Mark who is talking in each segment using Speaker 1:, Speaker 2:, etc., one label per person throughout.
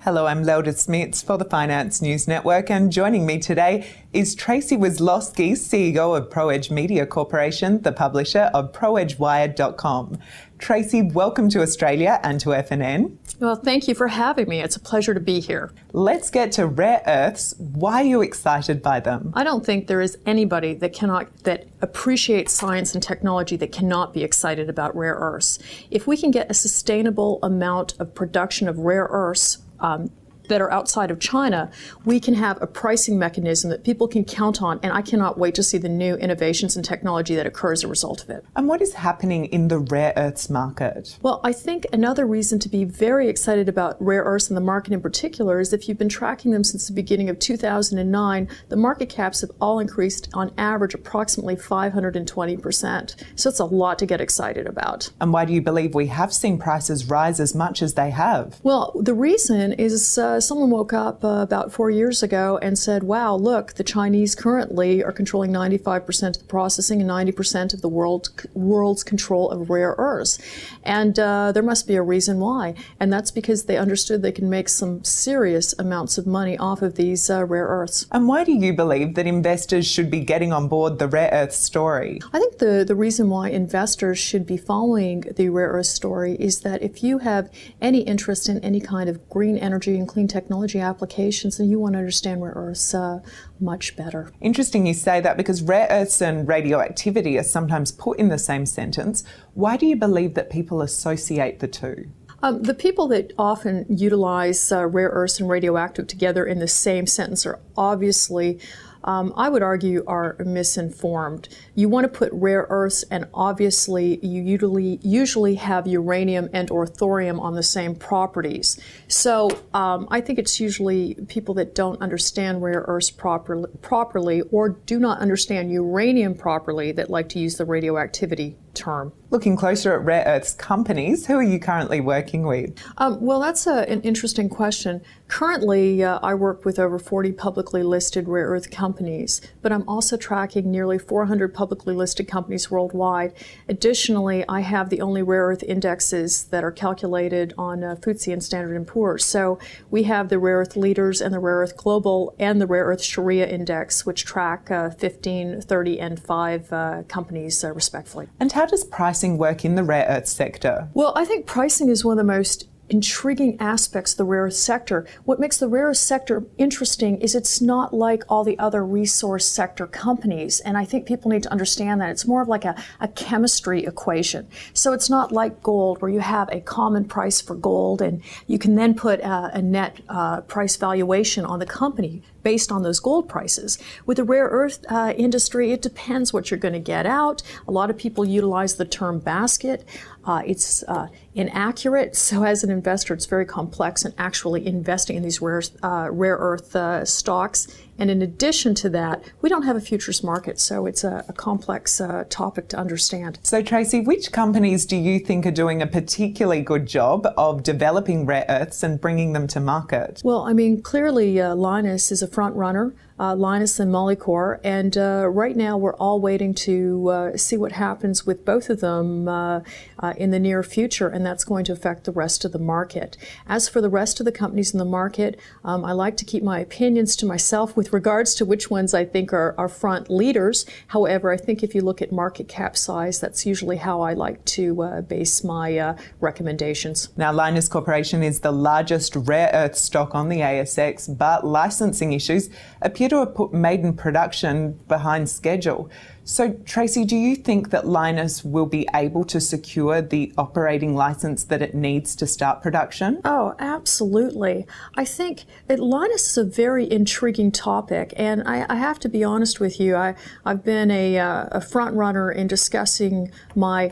Speaker 1: Hello, I'm Lelda Smits for the Finance News Network, and joining me today is Tracy Weslowski, CEO of ProEdge Media Corporation, the publisher of ProEdgeWired.com. Tracy, welcome to Australia and to FNN.
Speaker 2: Well, thank you for having me. It's a pleasure to be here.
Speaker 1: Let's get to rare earths. Why are you excited by them?
Speaker 2: I don't think there is anybody that appreciates science and technology that cannot be excited about rare earths. If we can get a sustainable amount of production of rare earths that are outside of China, we can have a pricing mechanism that people can count on, and I cannot wait to see the new innovations and technology that occur as a result of it.
Speaker 1: And what is happening in the rare earths market?
Speaker 2: Well, I think another reason to be very excited about rare earths and the market in particular is if you've been tracking them since the beginning of 2009, the market caps have all increased on average approximately 520%. So it's a lot to get excited about.
Speaker 1: And why do you believe we have seen prices rise as much as they have?
Speaker 2: Well, the reason is someone woke up about 4 years ago and said, wow, look, the Chinese currently are controlling 95% of the processing and 90% of the world's control of rare earths. And there must be a reason why. And that's because they understood they can make some serious amounts of money off of these rare earths.
Speaker 1: And why do you believe that investors should be getting on board the rare earth story?
Speaker 2: I think the reason why investors should be following the rare earth story is that if you have any interest in any kind of green energy and clean technology applications, and you want to understand rare earths much better.
Speaker 1: Interesting you say that, because rare earths and radioactivity are sometimes put in the same sentence. Why do you believe that people associate the two?
Speaker 2: The people that often utilize rare earths and radioactive together in the same sentence are obviously I would argue are misinformed. You want to put rare earths, and obviously you usually have uranium and or thorium on the same properties. So I think it's usually people that don't understand rare earths properly or do not understand uranium properly that like to use the radioactivity term.
Speaker 1: Looking closer at rare earths companies, who are you currently working with?
Speaker 2: Well, that's an interesting question. Currently, I work with over 40 publicly listed rare earth companies, but I'm also tracking nearly 400 publicly listed companies worldwide. Additionally, I have the only rare earth indexes that are calculated on FTSE and Standard & Poor's. So we have the Rare Earth Leaders and the Rare Earth Global and the Rare Earth Sharia Index, which track 15, 30, and 5 companies respectively.
Speaker 1: And how does pricing work in the rare earth sector?
Speaker 2: Well, I think pricing is one of the most intriguing aspects of the rare earth sector. What makes the rare earth sector interesting is it's not like all the other resource sector companies, and I think people need to understand that. It's more of like a chemistry equation. So it's not like gold, where you have a common price for gold and you can then put a net price valuation on the company based on those gold prices. With the rare earth industry, it depends what you're going to get out. A lot of people utilize the term basket. It's inaccurate, so as an investor, it's very complex in actually investing in these rare earth stocks. And in addition to that, we don't have a futures market, so it's a complex topic to understand.
Speaker 1: So Tracy, which companies do you think are doing a particularly good job of developing rare earths and bringing them to market?
Speaker 2: Well, I mean, clearly Lynas is a front runner. Lynas and Molycorp, and right now we're all waiting to see what happens with both of them in the near future, and that's going to affect the rest of the market. As for the rest of the companies in the market, I like to keep my opinions to myself with regards to which ones I think are front leaders. However, I think if you look at market cap size, that's usually how I like to base my recommendations.
Speaker 1: Now, Lynas Corporation is the largest rare earth stock on the ASX, but licensing issues appear to have put maiden production behind schedule. So, Tracy, do you think that Lynas will be able to secure the operating license that it needs to start production?
Speaker 2: Oh, absolutely. I think that Lynas is a very intriguing topic, and I have to be honest with you. I've been a front runner in discussing my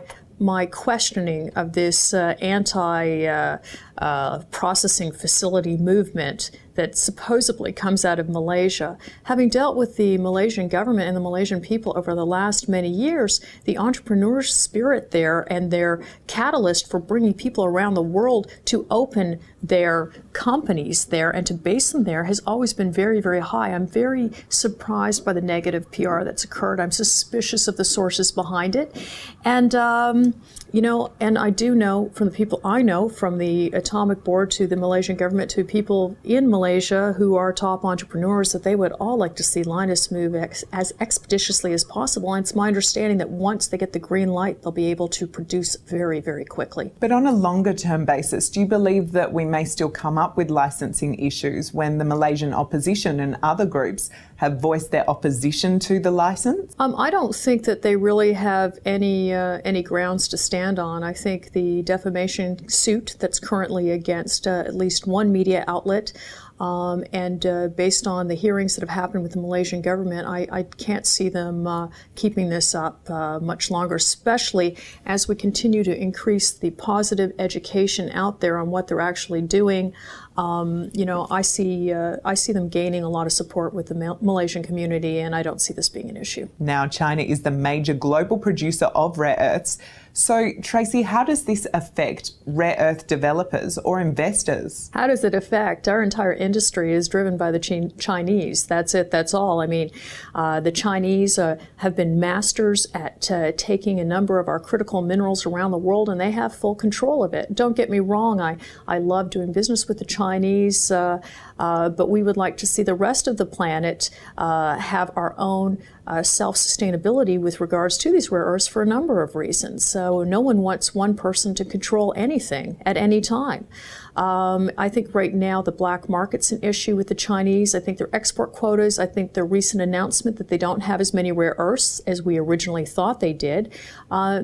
Speaker 2: questioning of this anti-processing facility movement that supposedly comes out of Malaysia. Having dealt with the Malaysian government and the Malaysian people over the last many years, the entrepreneur spirit there and their catalyst for bringing people around the world to open their companies there and to base them there has always been very, very high. I'm very surprised by the negative PR that's occurred. I'm suspicious of the sources behind it. And, and I do know from the people I know, from the Atomic Board to the Malaysian government to people in Malaysia who are top entrepreneurs, that they would all like to see Lynas move as expeditiously as possible. And it's my understanding that once they get the green light, they'll be able to produce very, very quickly.
Speaker 1: But on a longer term basis, do you believe that we may still come up with licensing issues when the Malaysian opposition and other groups have voiced their opposition to the license?
Speaker 2: I don't think that they really have any grounds to stand on. I think the defamation suit that's currently against at least one media outlet, and based on the hearings that have happened with the Malaysian government, I can't see them keeping this up much longer, especially as we continue to increase the positive education out there on what they're actually doing. I see them gaining a lot of support with the Malaysian community, and I don't see this being an issue.
Speaker 1: Now, China is the major global producer of rare earths. So, Tracy, how does this affect rare earth developers or investors?
Speaker 2: How does it affect? Our entire industry is driven by the Chinese. That's it. That's all. I mean, the Chinese have been masters at taking a number of our critical minerals around the world, and they have full control of it. Don't get me wrong. I love doing business with the Chinese, but we would like to see the rest of the planet have our own self-sustainability with regards to these rare earths for a number of reasons. So no one wants one person to control anything at any time. I think right now the black market's an issue with the Chinese. I think their export quotas, I think their recent announcement that they don't have as many rare earths as we originally thought they did,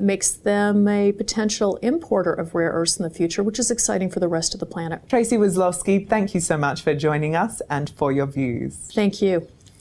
Speaker 2: makes them a potential importer of rare earths in the future, which is exciting for the rest of the planet.
Speaker 1: Tracy Wieslowski, thank you so much for joining us and for your views.
Speaker 2: Thank you.